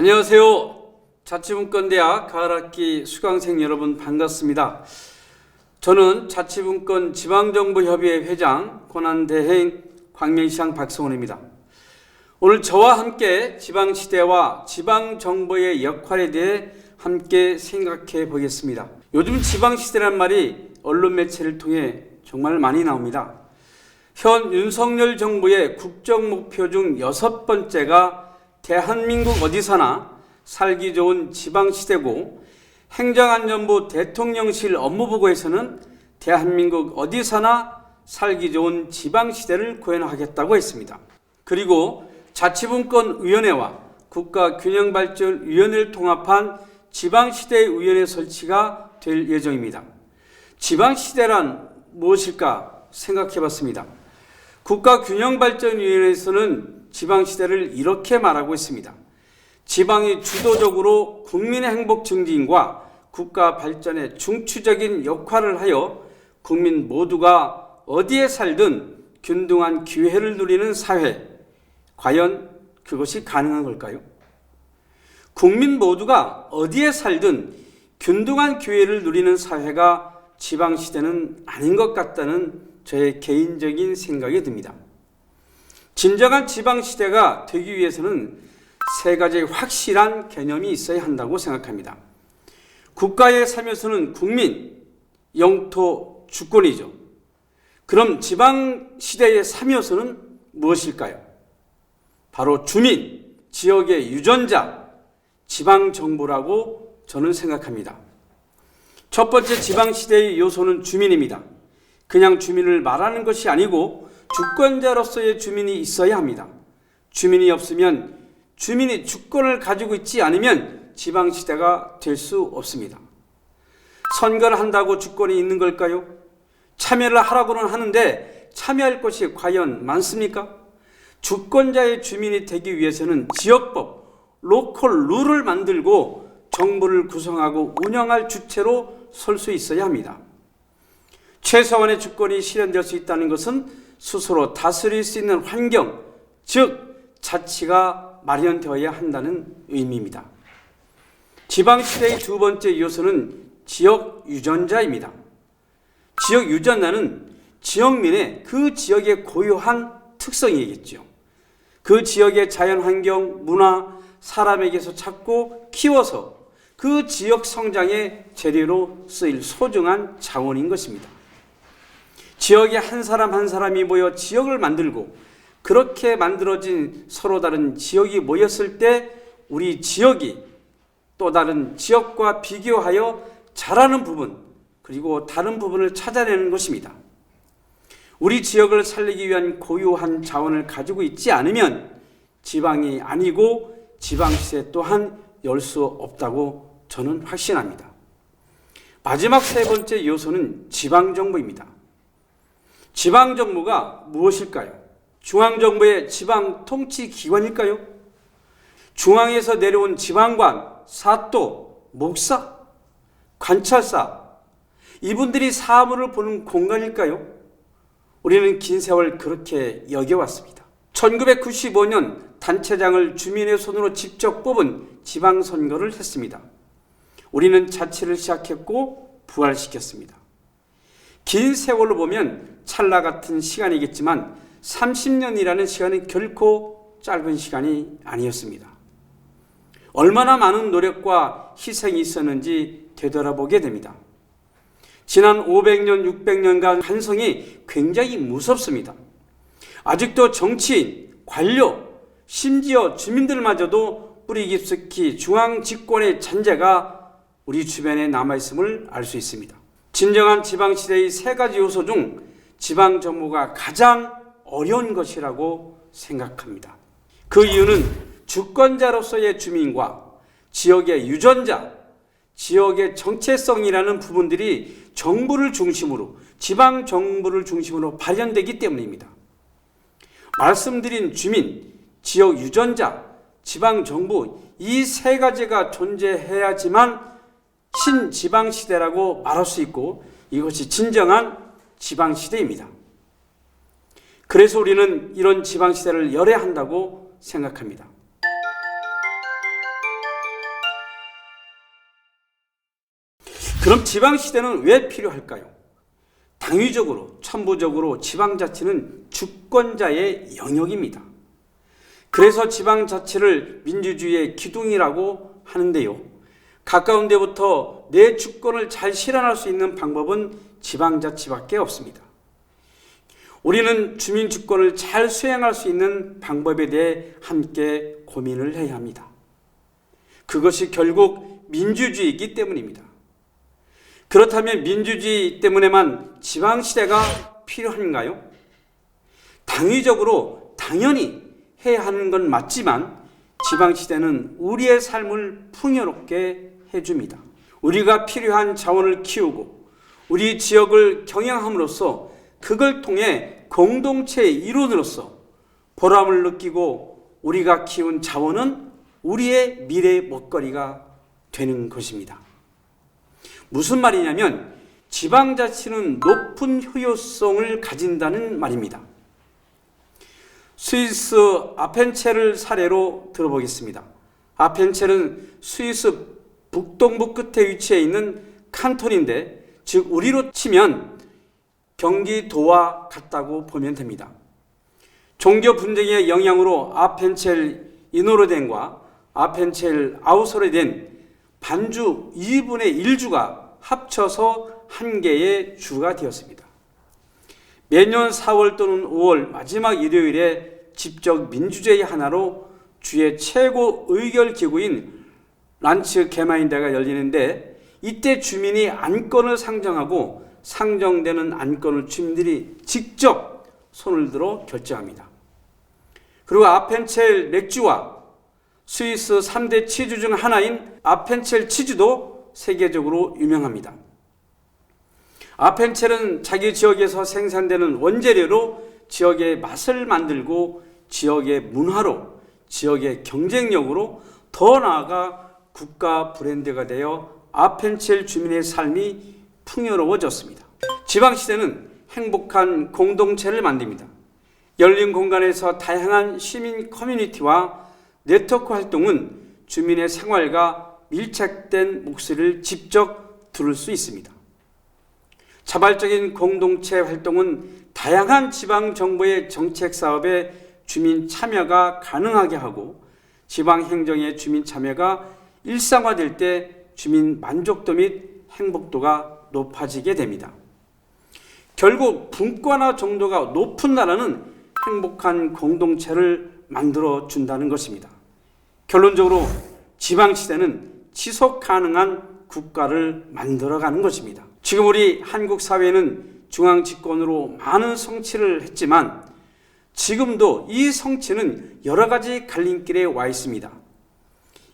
안녕하세요. 자치분권대학 가을학기 수강생 여러분 반갑습니다. 저는 자치분권 지방정부협의회 회장 권한대행 광명시장 박성원입니다. 오늘 저와 함께 지방시대와 지방정부의 역할에 대해 함께 생각해 보겠습니다. 요즘 지방시대란 말이 언론 매체를 통해 정말 많이 나옵니다. 현 윤석열 정부의 국정목표 중 6번째가 대한민국 어디서나 살기 좋은 지방시대고, 행정안전부 대통령실 업무보고에서는 대한민국 어디서나 살기 좋은 지방시대를 구현하겠다고 했습니다. 그리고 자치분권위원회와 국가균형발전위원회를 통합한 지방시대위원회 설치가 될 예정입니다. 지방시대란 무엇일까 생각해 봤습니다. 국가균형발전위원회에서는 지방시대를 이렇게 말하고 있습니다. 지방이 주도적으로 국민의 행복 증진과 국가 발전에 중추적인 역할을 하여 국민 모두가 어디에 살든 균등한 기회를 누리는 사회, 과연 그것이 가능한 걸까요? 국민 모두가 어디에 살든 균등한 기회를 누리는 사회가 지방시대는 아닌 것 같다는 저의 개인적인 생각이 듭니다. 진정한 지방시대가 되기 위해서는 세 가지의 확실한 개념이 있어야 한다고 생각합니다. 국가에 살면서는 국민, 영토, 주권이죠. 그럼 지방시대에 살면서는 무엇일까요? 바로 주민, 지역의 유전자, 지방정부라고 저는 생각합니다. 첫 번째 지방시대의 요소는 주민입니다. 그냥 주민을 말하는 것이 아니고 주권자로서의 주민이 있어야 합니다. 주민이 없으면, 주민이 주권을 가지고 있지 않으면 지방시대가 될 수 없습니다. 선거를 한다고 주권이 있는 걸까요? 참여를 하라고는 하는데 참여할 것이 과연 많습니까? 주권자의 주민이 되기 위해서는 지역법, 로컬 룰을 만들고 정부를 구성하고 운영할 주체로 설 수 있어야 합니다. 최소한의 주권이 실현될 수 있다는 것은 스스로 다스릴 수 있는 환경, 즉 자치가 마련되어야 한다는 의미입니다. 지방시대의 두 번째 요소는 지역 유전자입니다. 지역 유전자는 지역민의 그 지역의 고유한 특성이겠죠. 그 지역의 자연환경, 문화, 사람에게서 찾고 키워서 그 지역 성장의 재료로 쓰일 소중한 자원인 것입니다. 지역의 한 사람 한 사람이 모여 지역을 만들고, 그렇게 만들어진 서로 다른 지역이 모였을 때 우리 지역이 또 다른 지역과 비교하여 잘하는 부분, 그리고 다른 부분을 찾아내는 것입니다. 우리 지역을 살리기 위한 고유한 자원을 가지고 있지 않으면 지방이 아니고 지방시대 또한 열 수 없다고 저는 확신합니다. 마지막 세 번째 요소는 지방정부입니다. 지방정부가 무엇일까요? 중앙정부의 지방 통치기관일까요? 중앙에서 내려온 지방관, 사또, 목사, 관찰사, 이분들이 사물을 보는 공간일까요? 우리는 긴 세월 그렇게 여겨왔습니다. 1995년 단체장을 주민의 손으로 직접 뽑은 지방선거를 했습니다. 우리는 자치를 시작했고 부활시켰습니다. 긴 세월로 보면 찰나 같은 시간이겠지만 30년이라는 시간은 결코 짧은 시간이 아니었습니다. 얼마나 많은 노력과 희생이 있었는지 되돌아보게 됩니다. 지난 500년, 600년간 한성이 굉장히 무섭습니다. 아직도 정치인, 관료, 심지어 주민들마저도 뿌리 깊숙이 중앙 집권의 잔재가 우리 주변에 남아있음을 알 수 있습니다. 진정한 지방시대의 세 가지 요소 중 지방정부가 가장 어려운 것이라고 생각합니다. 그 이유는 주권자로서의 주민과 지역의 유전자, 지역의 정체성이라는 부분들이 정부를 중심으로, 지방정부를 중심으로 발현되기 때문입니다. 말씀드린 주민, 지역 유전자, 지방정부, 이 세 가지가 존재해야지만 신지방시대라고 말할 수 있고, 이것이 진정한 지방시대입니다. 그래서 우리는 이런 지방시대를 열어야 한다고 생각합니다. 그럼 지방시대는 왜 필요할까요? 당위적으로, 천부적으로 지방자치는 주권자의 영역입니다. 그래서 지방자치를 민주주의의 기둥이라고 하는데요. 가까운 데부터 내 주권을 잘 실현할 수 있는 방법은 지방자치밖에 없습니다. 우리는 주민주권을 잘 수행할 수 있는 방법에 대해 함께 고민을 해야 합니다. 그것이 결국 민주주의이기 때문입니다. 그렇다면 민주주의 때문에만 지방시대가 필요한가요? 당위적으로 당연히 해야 하는 건 맞지만 지방시대는 우리의 삶을 풍요롭게 해줍니다. 우리가 필요한 자원을 키우고 우리 지역을 경영함으로써 그걸 통해 공동체의 일원으로서 보람을 느끼고 우리가 키운 자원은 우리의 미래의 먹거리가 되는 것입니다. 무슨 말이냐면 지방자치는 높은 효율성을 가진다는 말입니다. 스위스 아펜첼을 사례로 들어보겠습니다. 아펜첼은 스위스 북동부 끝에 위치해 있는 칸톤인데, 즉 우리로 치면 경기도와 같다고 보면 됩니다. 종교 분쟁의 영향으로 아펜첼 이노르덴과 아펜첼 아우소르덴 반주 2분의 1주가 합쳐서 한 개의 주가 되었습니다. 매년 4월 또는 5월 마지막 일요일에 집적 민주제의 하나로 주의 최고 의결기구인 란츠 게마인대가 열리는데, 이때 주민이 안건을 상정하고 상정되는 안건을 주민들이 직접 손을 들어 결정합니다. 그리고 아펜첼 맥주와 스위스 3대 치즈 중 하나인 아펜첼 치즈도 세계적으로 유명합니다. 아펜첼은 자기 지역에서 생산되는 원재료로 지역의 맛을 만들고 지역의 문화로, 지역의 경쟁력으로, 더 나아가 국가 브랜드가 되어 아펜첼 주민의 삶이 풍요로워졌습니다. 지방시대는 행복한 공동체를 만듭니다. 열린 공간에서 다양한 시민 커뮤니티와 네트워크 활동은 주민의 생활과 밀착된 목소리를 직접 들을 수 있습니다. 자발적인 공동체 활동은 다양한 지방정부의 정책 사업에 주민 참여가 가능하게 하고, 지방행정의 주민 참여가 일상화될 때 주민 만족도 및 행복도가 높아지게 됩니다. 결국 분과나 정도가 높은 나라는 행복한 공동체를 만들어 준다는 것입니다. 결론적으로 지방시대는 지속 가능한 국가를 만들어가는 것입니다. 지금 우리 한국 사회는 중앙집권으로 많은 성취를 했지만 지금도 이 성취는 여러 가지 갈림길에 와 있습니다.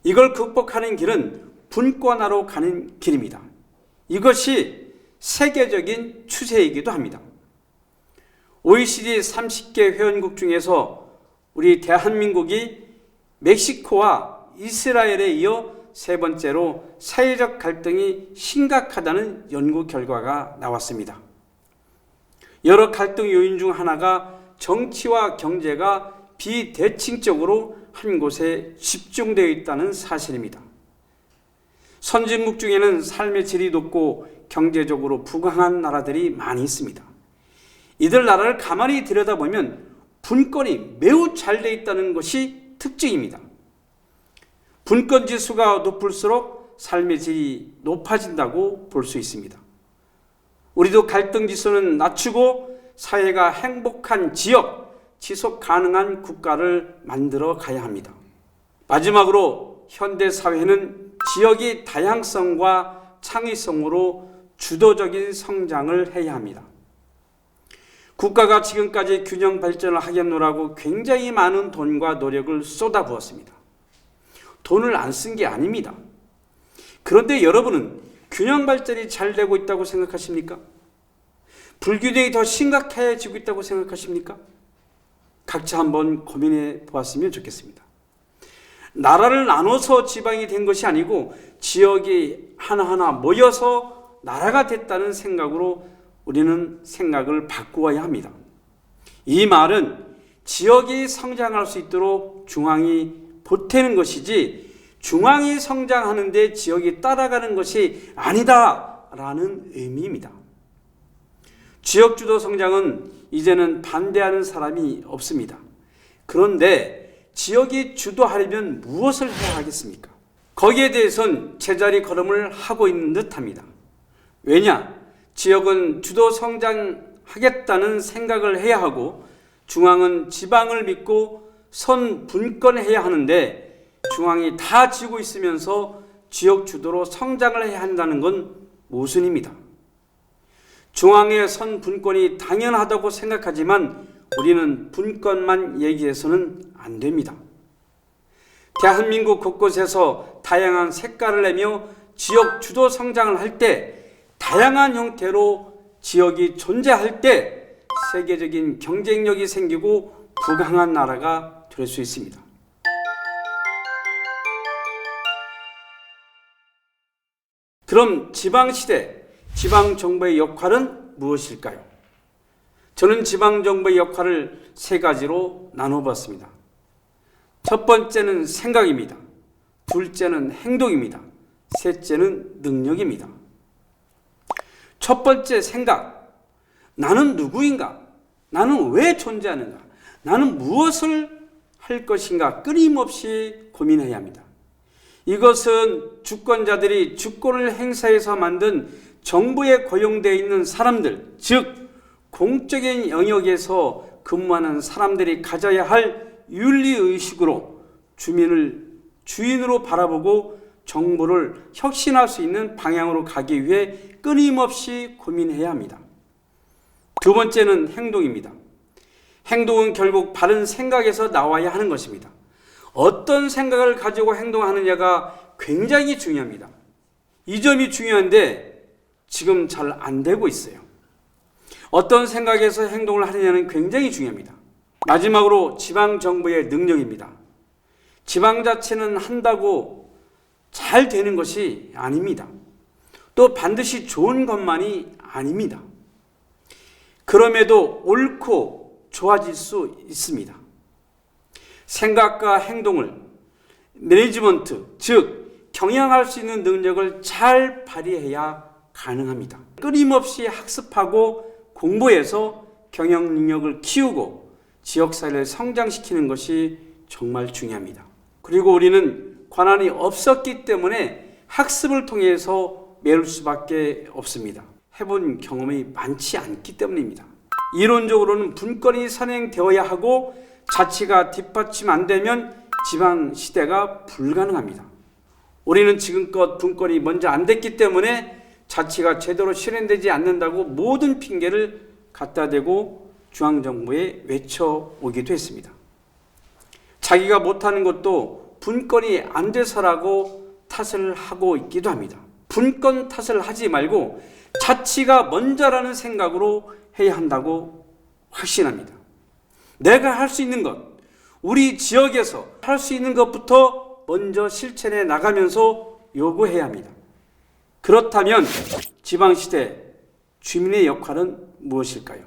이걸 극복하는 길은 분권화로 가는 길입니다. 이것이 세계적인 추세이기도 합니다. OECD 30개 회원국 중에서 우리 대한민국이 멕시코와 이스라엘에 이어 세 번째로 사회적 갈등이 심각하다는 연구 결과가 나왔습니다. 여러 갈등 요인 중 하나가 정치와 경제가 비대칭적으로 한 곳에 집중되어 있다는 사실입니다. 선진국 중에는 삶의 질이 높고 경제적으로 부강한 나라들이 많이 있습니다. 이들 나라를 가만히 들여다보면 분권이 매우 잘 되어 있다는 것이 특징입니다. 분권 지수가 높을수록 삶의 질이 높아진다고 볼 수 있습니다. 우리도 갈등 지수는 낮추고 사회가 행복한 지역, 지속 가능한 국가를 만들어 가야 합니다. 마지막으로 현대 사회는 지역의 다양성과 창의성으로 주도적인 성장을 해야 합니다. 국가가 지금까지 균형 발전을 하겠노라고 굉장히 많은 돈과 노력을 쏟아부었습니다. 돈을 안 쓴 게 아닙니다. 그런데 여러분은 균형 발전이 잘 되고 있다고 생각하십니까? 불균형이 더 심각해지고 있다고 생각하십니까? 각자 한번 고민해 보았으면 좋겠습니다. 나라를 나눠서 지방이 된 것이 아니고 지역이 하나하나 모여서 나라가 됐다는 생각으로 우리는 생각을 바꾸어야 합니다. 이 말은 지역이 성장할 수 있도록 중앙이 보태는 것이지 중앙이 성장하는데 지역이 따라가는 것이 아니다, 하라라는 의미입니다. 지역주도 성장은 이제는 반대하는 사람이 없습니다. 그런데 지역이 주도하려면 무엇을 해야 하겠습니까? 거기에 대해선 제자리 걸음을 하고 있는 듯합니다. 왜냐? 지역은 주도 성장하겠다는 생각을 해야 하고 중앙은 지방을 믿고 선분권해야 하는데 중앙이 다 쥐고 있으면서 지역 주도로 성장을 해야 한다는 건 모순입니다. 중앙의 선분권이 당연하다고 생각하지만 우리는 분권만 얘기해서는 안 됩니다. 대한민국 곳곳에서 다양한 색깔을 내며 지역 주도 성장을 할 때, 다양한 형태로 지역이 존재할 때 세계적인 경쟁력이 생기고 부강한 나라가 될 수 있습니다. 그럼 지방시대, 지방정부의 역할은 무엇일까요? 저는 지방정부의 역할을 세 가지로 나눠봤습니다. 첫 번째는 생각입니다. 둘째는 행동입니다. 셋째는 능력입니다. 첫 번째 생각. 나는 누구인가? 나는 왜 존재하는가? 나는 무엇을 할 것인가? 끊임없이 고민해야 합니다. 이것은 주권자들이 주권을 행사해서 만든 정부에 고용되어 있는 사람들, 즉 공적인 영역에서 근무하는 사람들이 가져야 할 윤리의식으로 주민을 주인으로 바라보고 정부를 혁신할 수 있는 방향으로 가기 위해 끊임없이 고민해야 합니다. 두 번째는 행동입니다. 행동은 결국 바른 생각에서 나와야 하는 것입니다. 어떤 생각을 가지고 행동하느냐가 굉장히 중요합니다. 이 점이 중요한데 지금 잘 안 되고 있어요. 어떤 생각에서 행동을 하느냐는 굉장히 중요합니다. 마지막으로 지방정부의 능력입니다. 지방자치는 한다고 잘 되는 것이 아닙니다. 또 반드시 좋은 것만이 아닙니다. 그럼에도 옳고 좋아질 수 있습니다. 생각과 행동을 매니지먼트, 즉 경영할 수 있는 능력을 잘 발휘해야 가능합니다. 끊임없이 학습하고 공부해서 경영 능력을 키우고 지역사회를 성장시키는 것이 정말 중요합니다. 그리고 우리는 권한이 없었기 때문에 학습을 통해서 배울 수밖에 없습니다. 해본 경험이 많지 않기 때문입니다. 이론적으로는 분권이 선행되어야 하고 자치가 뒷받침 안 되면 지방시대가 불가능합니다. 우리는 지금껏 분권이 먼저 안 됐기 때문에 자치가 제대로 실현되지 않는다고 모든 핑계를 갖다 대고 중앙정부에 외쳐오기도 했습니다. 자기가 못하는 것도 분권이 안 돼서라고 탓을 하고 있기도 합니다. 분권 탓을 하지 말고 자치가 먼저라는 생각으로 해야 한다고 확신합니다. 내가 할 수 있는 것, 우리 지역에서 할 수 있는 것부터 먼저 실천해 나가면서 요구해야 합니다. 그렇다면 지방시대 주민의 역할은 무엇일까요?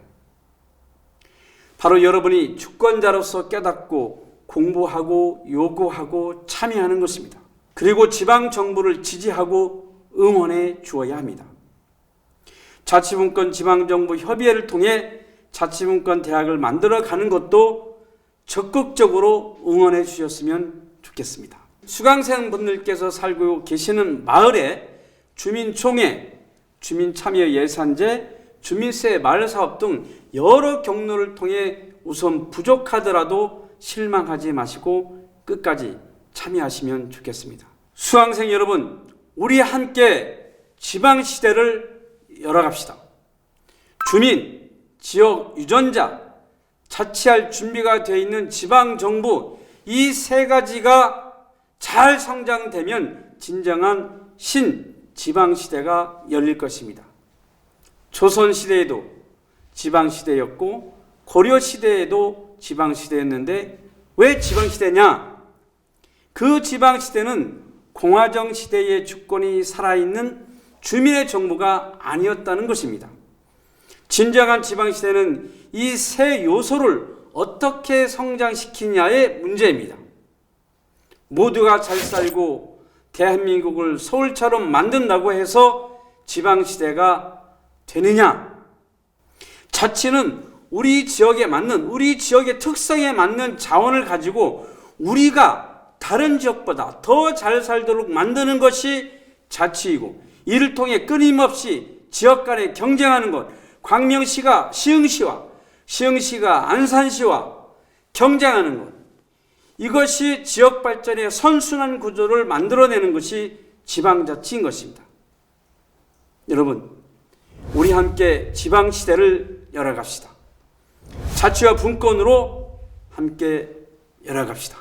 바로 여러분이 주권자로서 깨닫고 공부하고 요구하고 참여하는 것입니다. 그리고 지방정부를 지지하고 응원해 주어야 합니다. 자치분권 지방정부 협의회를 통해 자치분권 대학을 만들어가는 것도 적극적으로 응원해 주셨으면 좋겠습니다. 수강생분들께서 살고 계시는 마을에 주민총회, 주민참여예산제, 주민세 마을사업 등 여러 경로를 통해 우선 부족하더라도 실망하지 마시고 끝까지 참여하시면 좋겠습니다. 수강생 여러분, 우리 함께 지방시대를 열어갑시다. 주민, 지역 유전자, 자치할 준비가 되어 있는 지방정부, 이 세 가지가 잘 성장되면 진정한 신지방시대가 열릴 것입니다. 조선시대에도 지방시대였고 고려시대에도 지방시대였는데 왜 지방시대냐? 그 지방시대는 공화정 시대의 주권이 살아있는 주민의 정부가 아니었다는 것입니다. 진정한 지방시대는 이 세 요소를 어떻게 성장시키냐의 문제입니다. 모두가 잘 살고 대한민국을 서울처럼 만든다고 해서 지방시대가 되느냐? 자치는 우리 지역에 맞는, 우리 지역의 특성에 맞는 자원을 가지고 우리가 다른 지역보다 더 잘 살도록 만드는 것이 자치이고, 이를 통해 끊임없이 지역 간에 경쟁하는 것, 광명시가 시흥시와, 시흥시가 안산시와 경쟁하는 것, 이것이 지역 발전의 선순환 구조를 만들어내는 것이 지방자치인 것입니다. 여러분, 우리 함께 지방시대를 열어갑시다. 자치와 분권으로 함께 열어갑시다.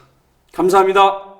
감사합니다.